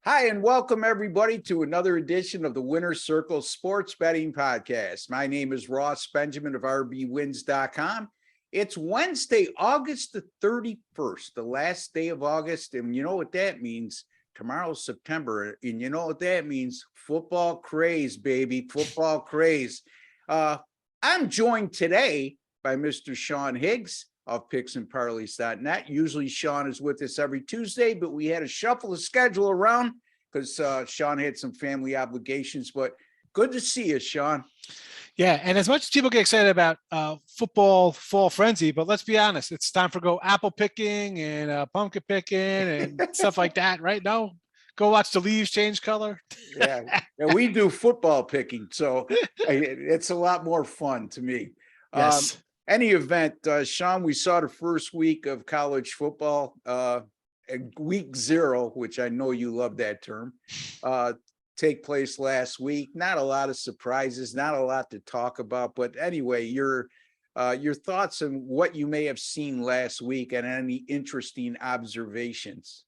Hi, and welcome everybody to another edition of the Winner's Circle Sports Betting Podcast. My name is Ross Benjamin of rbwins.com. It's Wednesday, August the 31st, the last day of August. And you know what that means? Tomorrow's September. And you know what that means? Football craze, baby. Football craze. I'm joined today by Mr. Sean Higgs of picksandparleys.net. Usually Sean is with us every Tuesday, but we had to shuffle the schedule around because Sean had some family obligations. But good to see you, Sean. Yeah, and as much as people get excited about football fall frenzy, but let's be honest, it's time for go apple picking and pumpkin picking and stuff like that, right? No, go watch the leaves change color. Yeah, we do football picking, so it's a lot more fun to me. Yes. Any event, Sean, we saw the first week of college football, week 0, which I know you love that term, take place last week. Not a lot of surprises, not a lot to talk about. But anyway, your thoughts on what you may have seen last week and any interesting observations.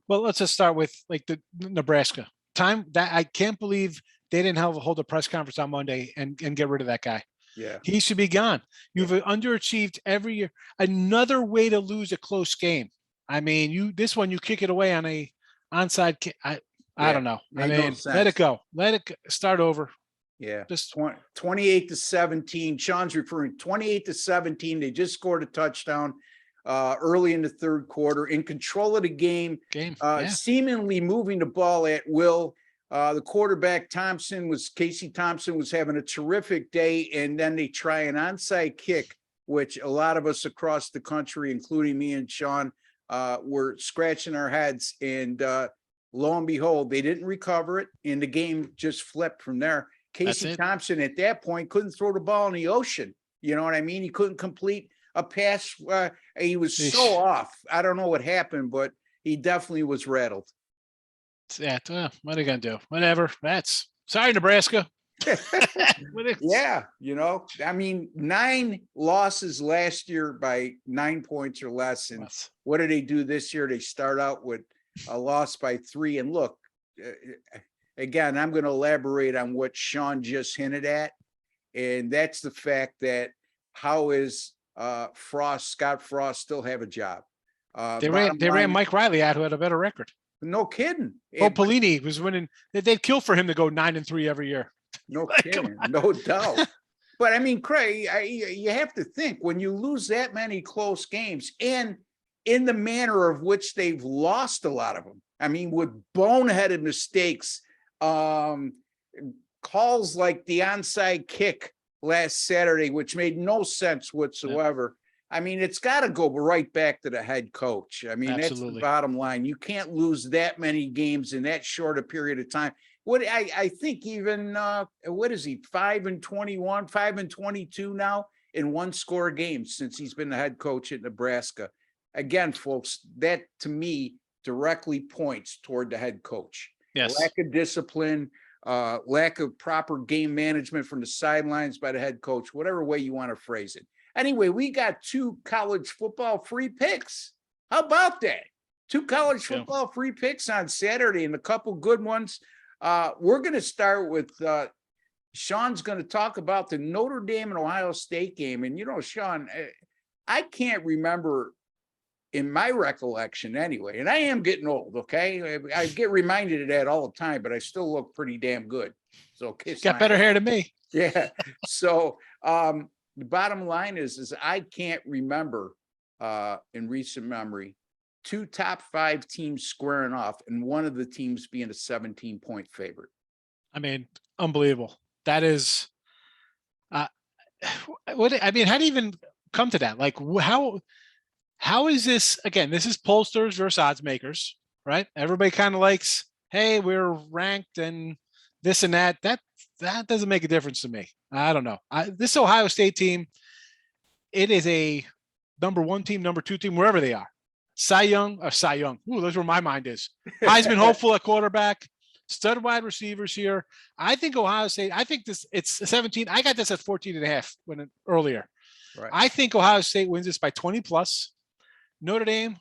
Well, let's just start with like the Nebraska time. That I can't believe they didn't hold a press conference on Monday and get rid of that guy. Yeah, he should be gone. You've underachieved every year. Another way to lose a close game. I mean, this one you kick it away on a onside kick. I don't know. I mean, let it go. Let it start over. Yeah, just 28-17. Sean's referring 28-17. They just scored a touchdown early in the third quarter, in control of the game. Seemingly moving the ball at will. The quarterback Casey Thompson was having a terrific day, and then they try an onside kick, which a lot of us across the country, including me and Sean, were scratching our heads. And lo and behold, they didn't recover it, and the game just flipped from there. Casey Thompson at that point couldn't throw the ball in the ocean. You know what I mean? He couldn't complete a pass. He was so off. I don't know what happened, but he definitely was rattled. Yeah, what are you gonna do? Whatever. Sorry, Nebraska. Yeah, I mean, 9 losses last year by 9 points or less. And what do they do this year? They start out with a loss by 3. And look, again, I'm going to elaborate on what Sean just hinted at, and that's the fact that how is Scott Frost still have a job? They ran Mike Riley out, who had a better record. No kidding. Pelini was winning. They'd kill for him to go 9-3 every year. No kidding. No doubt. But I mean, Craig, you have to think, when you lose that many close games and in the manner of which they've lost a lot of them, I mean, with boneheaded mistakes, calls like the onside kick last Saturday, which made no sense whatsoever. I mean, it's got to go right back to the head coach. I mean, Absolutely. That's the bottom line. You can't lose that many games in that short a period of time. What I think even, what is he, 5-21, 5-22 now in 1-score games since he's been the head coach at Nebraska. Again, folks, that to me directly points toward the head coach. Yes. Lack of discipline, lack of proper game management from the sidelines by the head coach, whatever way you want to phrase it. Anyway, we got 2 college football free picks. How about that? 2 college football free picks on Saturday and a couple good ones. We're going to start with Sean's going to talk about the Notre Dame and Ohio State game. And, Sean, I can't remember in my recollection anyway, and I am getting old, okay? I get reminded of that all the time, but I still look pretty damn good. So got better hair than me. Yeah. So the bottom line is I can't remember in recent memory 2 top 5 teams squaring off and one of the teams being a 17-point favorite. I mean, unbelievable. That is how do you even come to that? Like, how is this? Again, this is pollsters versus odds makers, right? Everybody kind of likes, hey, we're ranked and this and that. That doesn't make a difference to me. I don't know. This Ohio State team, it is a number 1 team, number 2 team, wherever they are. Cy Young. Ooh, that's where my mind is. Heisman hopeful at quarterback, stud wide receivers here. I think Ohio State, it's 17. I got this at 14.5 earlier. Right. I think Ohio State wins this by 20 plus. Notre Dame,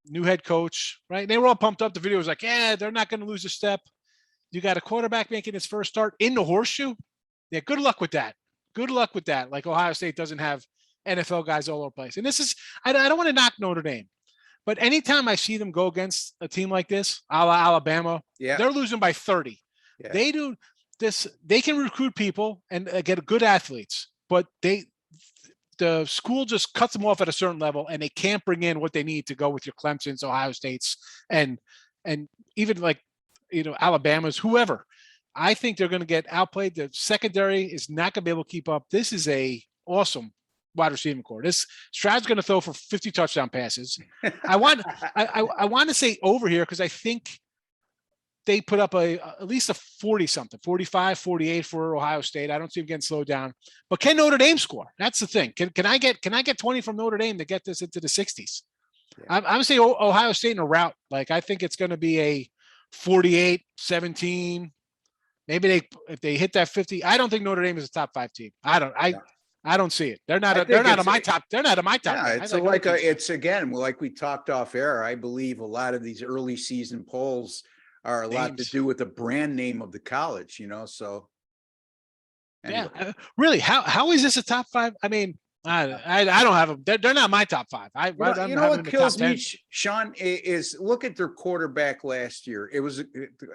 new head coach, right? They were all pumped up. The video was like, yeah, they're not going to lose a step. You got a quarterback making his first start in the horseshoe. Yeah, good luck with that. Good luck with that. Like Ohio State doesn't have NFL guys all over the place. And this is, I don't want to knock Notre Dame, but anytime I see them go against a team like this, a la Alabama, they're losing by 30. Yeah. They do this. They can recruit people and get good athletes, but the school just cuts them off at a certain level, and they can't bring in what they need to go with your Clemson's, Ohio State's, and even like, Alabama's, whoever. I think they're going to get outplayed. The secondary is not going to be able to keep up. This is a awesome wide receiving core. This Stroud's going to throw for 50 touchdown passes. I want to say over here because I think they put up at least a 40 something, 45, 48 for Ohio State. I don't see them getting slowed down. But can Notre Dame score? That's the thing. Can I get 20 from Notre Dame to get this into the 60s? Yeah. I'm saying Ohio State in a rout. Like, I think it's going to be a 48-17. Maybe if they hit that 50. I don't think Notre Dame is a top 5 team. I don't see it. They're not on my top. They're not on my top. Yeah, it's again, like we talked off air. I believe a lot of these early season polls are a lot to do with the brand name of the college, so. Anyway. Yeah, really. How is this a top 5? I mean, I don't have them. They're not my top 5. What kills me, Sean, is look at their quarterback last year. It was a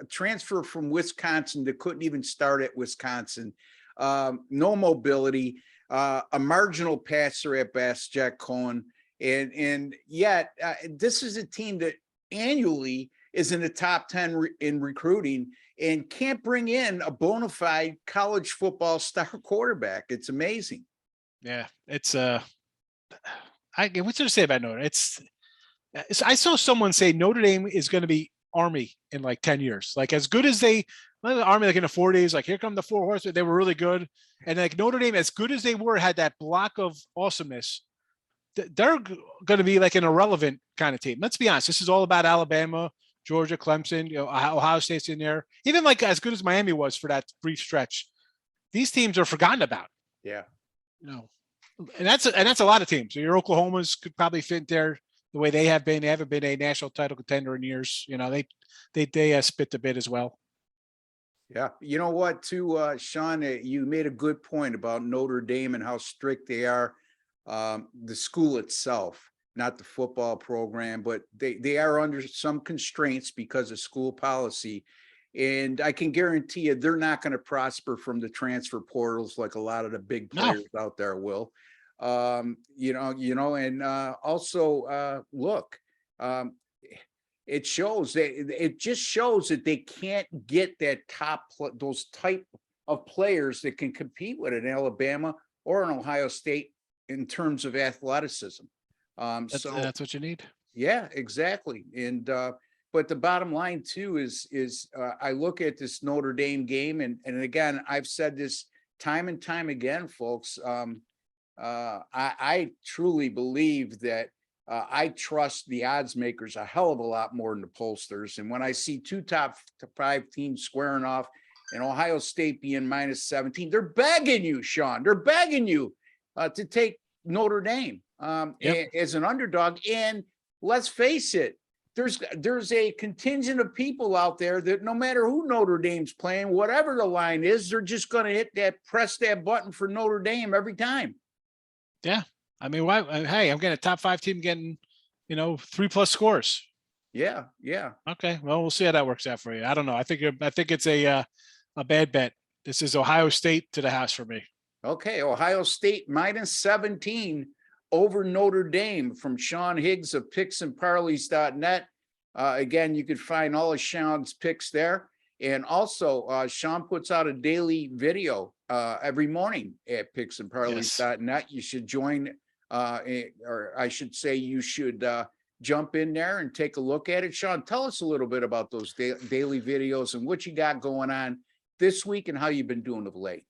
transfer from Wisconsin that couldn't even start at Wisconsin. No mobility, a marginal passer at best, Jack Cohen. And yet this is a team that annually is in the top 10 in recruiting and can't bring in a bona fide college football star quarterback. It's amazing. Yeah, it's what's there to say about Notre Dame? I saw someone say Notre Dame is going to be Army in like 10 years. Like, as good as the Army, like in the 40s, like here come the 4 horsemen, they were really good. And like Notre Dame, as good as they were, had that block of awesomeness. They're going to be like an irrelevant kind of team. Let's be honest. This is all about Alabama, Georgia, Clemson, Ohio State's in there. Even like as good as Miami was for that brief stretch, these teams are forgotten about. Yeah. And that's a lot of teams. So your Oklahomas could probably fit there the way they have been. They haven't been a national title contender in years. They spit the bit as well. Yeah. You know what, too, Sean, you made a good point about Notre Dame and how strict they are. The school itself, not the football program, but they are under some constraints because of school policy. And I can guarantee you they're not going to prosper from the transfer portals like a lot of the big players out there will. And also look, it shows it just shows that they can't get that those type of players that can compete with an Alabama or an Ohio State in terms of athleticism. So that's what you need. Yeah, exactly. And but the bottom line too is I look at this Notre Dame game, and again, I've said this time and time again, folks. I truly believe that I trust the odds makers a hell of a lot more than the pollsters. And when I see 2 top 5 teams squaring off and Ohio State being -17, they're begging you, Sean. They're begging you to take Notre Dame as an underdog. And let's face it. There's a contingent of people out there that no matter who Notre Dame's playing, whatever the line is, they're just going to press that button for Notre Dame every time. Yeah. I mean, why? Hey, I'm getting a top 5 team getting, 3+ scores. Yeah. Yeah. Okay. Well, we'll see how that works out for you. I don't know. I think it's a bad bet. This is Ohio State to the house for me. Okay. Ohio State -17. Over Notre Dame from Sean Higgs of picksandparleys.net. Again, you could find all of Sean's picks there. And also, Sean puts out a daily video every morning at picksandparleys.net. You should join, or I should say you should jump in there and take a look at it. Sean, tell us a little bit about those daily videos and what you got going on this week and how you've been doing of late.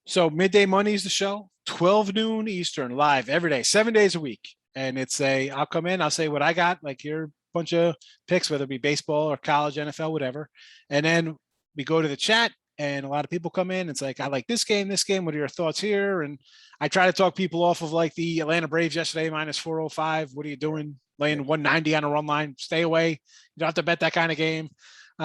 So Midday Money is the show, 12 noon Eastern, live every day, 7 days a week. And I'll come in, I'll say what I got, like here, a bunch of picks, whether it be baseball or college, NFL, whatever. And then we go to the chat and a lot of people come in. It's like, I like this game. What are your thoughts here? And I try to talk people off of like the Atlanta Braves yesterday, -405. What are you doing? laying 190 on a run line. Stay away. You don't have to bet that kind of game.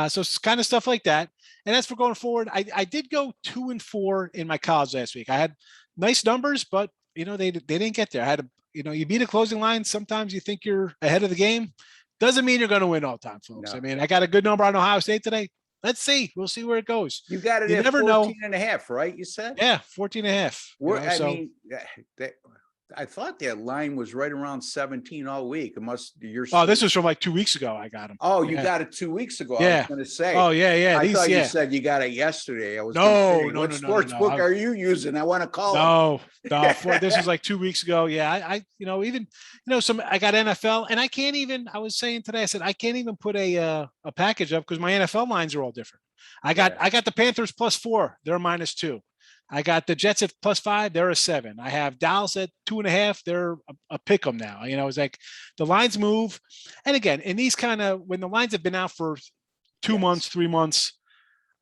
So it's kind of stuff like that. And as for going forward, I did go 2-4 in my college last week. I had nice numbers, but they didn't get there. I had you beat a closing line. Sometimes you think you're ahead of the game. Doesn't mean you're going to win all the time, folks. No. I mean, I got a good number on Ohio State today. Let's see. We'll see where it goes. You got it at never 14.5, right? You said? Yeah, 14.5. I thought that line was right around 17 all week. It must this was from like 2 weeks ago. I got him. Oh, you got it 2 weeks ago. Yeah. I was going to say. Oh, yeah. I thought you said you got it yesterday. I was no. What sports book are you using? I want to call This was like 2 weeks ago. Yeah. I got NFL, and I was saying today, I said, I can't even put a package up because my NFL lines are all different. I got the Panthers +4. They're -2. I got the Jets at +5. They're a 7. I have Dallas at 2.5. They're a pick 'em now. It's like the lines move. And again, in these when the lines have been out for 2 months, 3 months,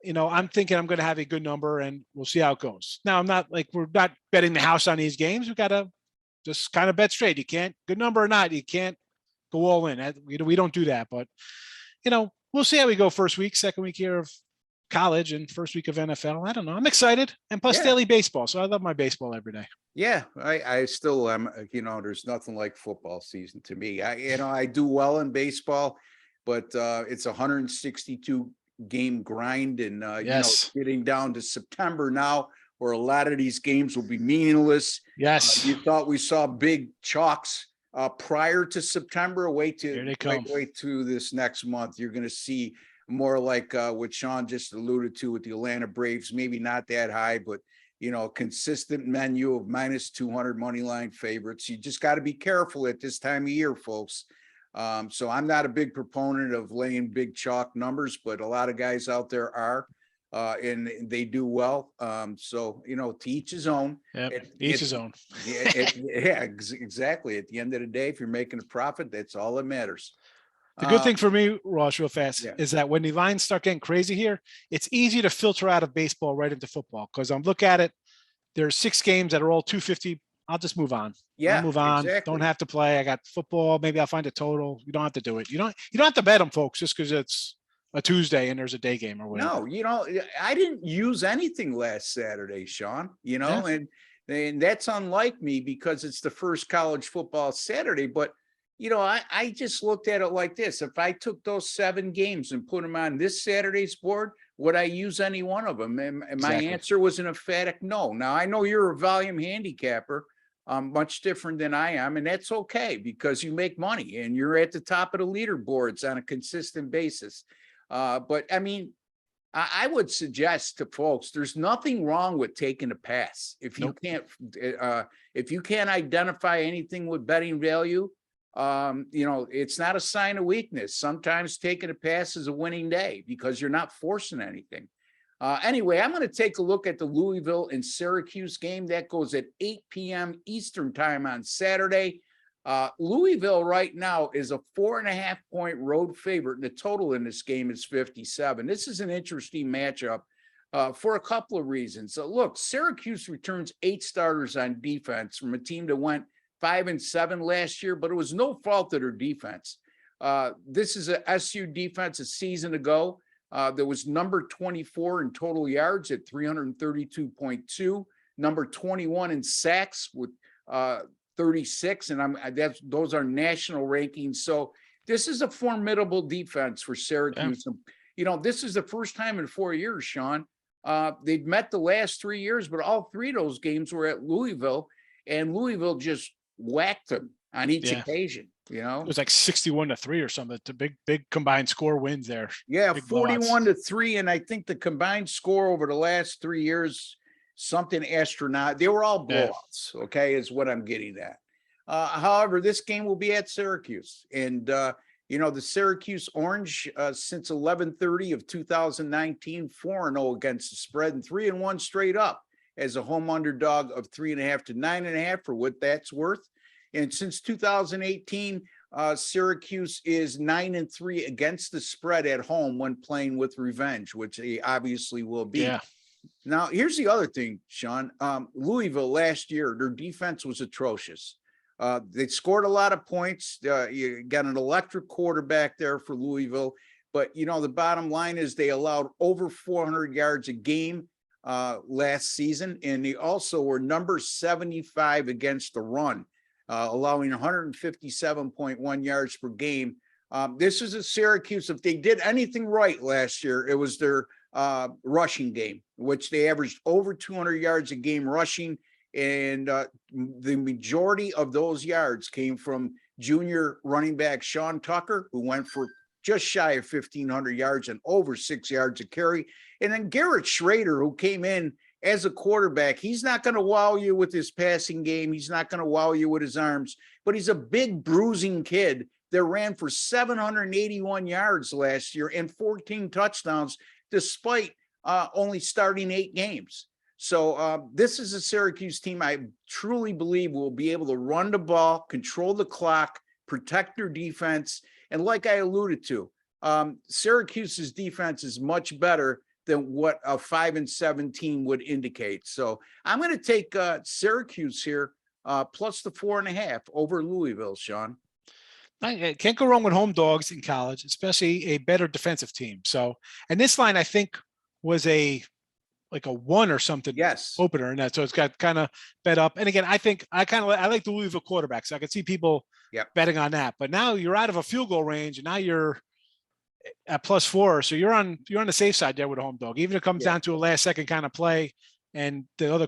I'm thinking I'm going to have a good number and we'll see how it goes. Now, we're not betting the house on these games. We've got to just kind of bet straight. You can't, good number or not, you can't go all in. We don't do that, but we'll see how we go first week, second week here of college and first week of NFL. I don't know. I'm excited, and plus daily baseball. So I love my baseball every day. Yeah, I still am. There's nothing like football season to me. I do well in baseball, but it's a 162 game grind, and getting down to September now, where a lot of these games will be meaningless. Yes, you thought we saw big chalks prior to September. Wait to this next month. You're going to see more like what Sean just alluded to with the Atlanta Braves, maybe not that high, but, consistent menu of -200 money line favorites. You just got to be careful at this time of year, folks. So I'm not a big proponent of laying big chalk numbers, but a lot of guys out there are, and they do well. So, to each his own. Yep, each his own. Exactly. At the end of the day, if you're making a profit, that's all that matters. The good thing for me, Ross, real fast, is that when the lines start getting crazy here, it's easy to filter out of baseball right into football. Because I'm looking at it, there's 6 games that are all 250. I'll just move on. Yeah, move on. Exactly. Don't have to play. I got football. Maybe I'll find a total. You don't have to do it. You don't have to bet them, folks, just because it's a Tuesday and there's a day game or whatever. No, I didn't use anything last Saturday, Sean. And that's unlike me because it's the first college football Saturday, but. I just looked at it like this. If I took those 7 games and put them on this Saturday's board, would I use any one of them? And my answer was an emphatic no. Now, I know you're a volume handicapper, much different than I am, and that's okay because you make money and you're at the top of the leaderboards on a consistent basis. But I mean, I would suggest to folks, there's nothing wrong with taking a pass. If you can't identify anything with betting value, it's not a sign of weakness. Sometimes taking a pass is a winning day because you're not forcing anything. Anyway, I'm going to take a look at the Louisville and Syracuse game. That goes at 8 p.m. Eastern time on Saturday. Louisville right now is a 4.5-point road favorite. The total in this game is 57. This is an interesting matchup for a couple of reasons. Look, Syracuse returns 8 starters on defense from a team that went 5-7 last year, but it was no fault of their defense. This is a SU defense a season ago that was number 24 in total yards at 332.2, number 21 in sacks with 36, and those are national rankings. So this is a formidable defense for Syracuse. Yeah. This is the first time in 4 years, Sean. They've met the last 3 years, but all 3 of those games were at Louisville, and Louisville just whacked them on each occasion. It was like 61-3 or something. It's a big combined score wins there. Yeah, 41-3, and I think the combined score over the last 3 years, something astronaut. They were all blowouts. Yeah. Okay, is what I'm getting at. However, this game will be at Syracuse, and the Syracuse Orange since 11/30 of 2019, 4-0 against the spread and 3-1 straight up as a home underdog of 3.5 to 9.5 for what that's worth. And since 2018, Syracuse is 9-3 against the spread at home when playing with revenge, which they obviously will be. Yeah. Now, here's the other thing, Sean. Louisville last year, their defense was atrocious. They scored a lot of points. You got an electric quarterback there for Louisville. But, the bottom line is they allowed over 400 yards a game last season. And they also were number 75 against the run, allowing 157.1 yards per game. This is a Syracuse. If they did anything right last year, it was their rushing game, which they averaged over 200 yards a game rushing. And the majority of those yards came from junior running back Sean Tucker, who went for just shy of 1,500 yards and over 6 yards a carry. And then Garrett Schrader, who came in as a quarterback, he's not going to wow you with his passing game. He's not going to wow you with his arms, but he's a big bruising kid that ran for 781 yards last year and 14 touchdowns, despite only starting 8 games. So this is a Syracuse team I truly believe will be able to run the ball, control the clock, protect their defense. And like I alluded to, Syracuse's defense is much better than what a 5-7 team would indicate. So I'm going to take Syracuse here, plus the 4.5 over Louisville, Sean. I can't go wrong with home dogs in college, especially a better defensive team. So, and this line I think was like a 1 or something opener in that. So it's got kind of bet up. And again, I think I like the Louisville quarterback. So I could see people betting on that, but now you're out of a field goal range and now you're at +4. So you're on the safe side there with a home dog, even if it comes down to a last second kind of play. And the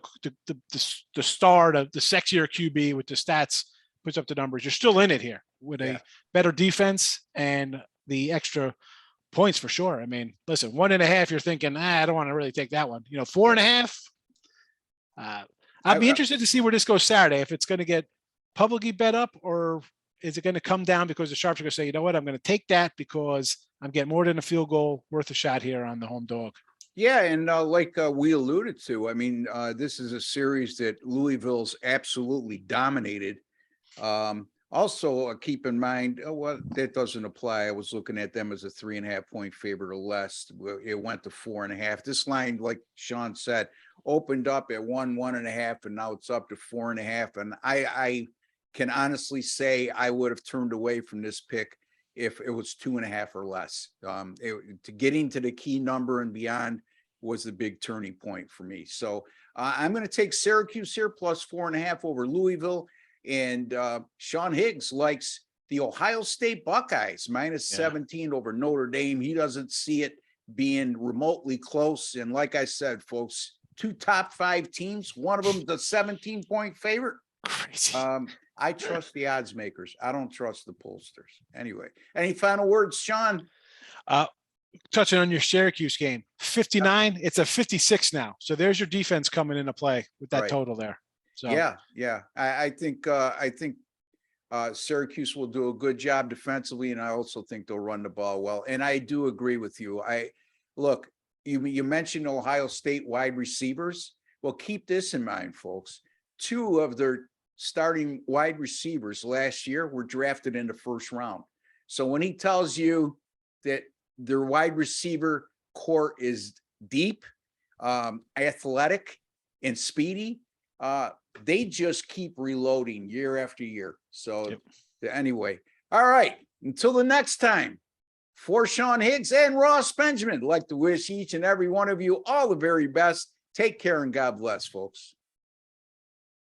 star, the sexier QB with the stats puts up the numbers. You're still in it here with a better defense and the extra points for sure. I mean, listen, 1.5, you're thinking, I don't want to really take that one. 4.5. I'd be interested to see where this goes Saturday, if it's going to get publicly bet up, or is it going to come down because the sharps are going to say, you know what, I'm going to take that because I'm getting more than a field goal worth a shot here on the home dog. Yeah, and like we alluded to, I mean, this is a series that Louisville's absolutely dominated. Also, keep in mind, that doesn't apply. I was looking at them as a 3.5 point favorite or less. It went to 4.5. This line, like Sean said, opened up at 1.5, and now it's up to 4.5. And I can honestly say I would have turned away from this pick if it was 2.5 or less. To getting to the key number and beyond was the big turning point for me. So I'm going to take Syracuse here plus 4.5 over Louisville. And Sean Higgs likes the Ohio State Buckeyes -17 over Notre Dame. He doesn't see it being remotely close. And like I said, folks, 2 top 5 teams, one of them the 17-point favorite. Crazy. I trust the odds makers. I don't trust the pollsters. Anyway, any final words, Sean? Touching on your Syracuse game, 59. It's a 56 now. So there's your defense coming into play with that total there. So yeah. I think Syracuse will do a good job defensively, and I also think they'll run the ball well. And I do agree with you. You mentioned Ohio State wide receivers. Well, keep this in mind, folks. 2 of their starting wide receivers last year were drafted in the first round. So when he tells you that their wide receiver core is deep, athletic, and speedy, they just keep reloading year after year. So anyway, all right, until the next time, for Sean Higgs and Ross Benjamin, I'd like to wish each and every one of you all the very best. Take care and God bless, folks.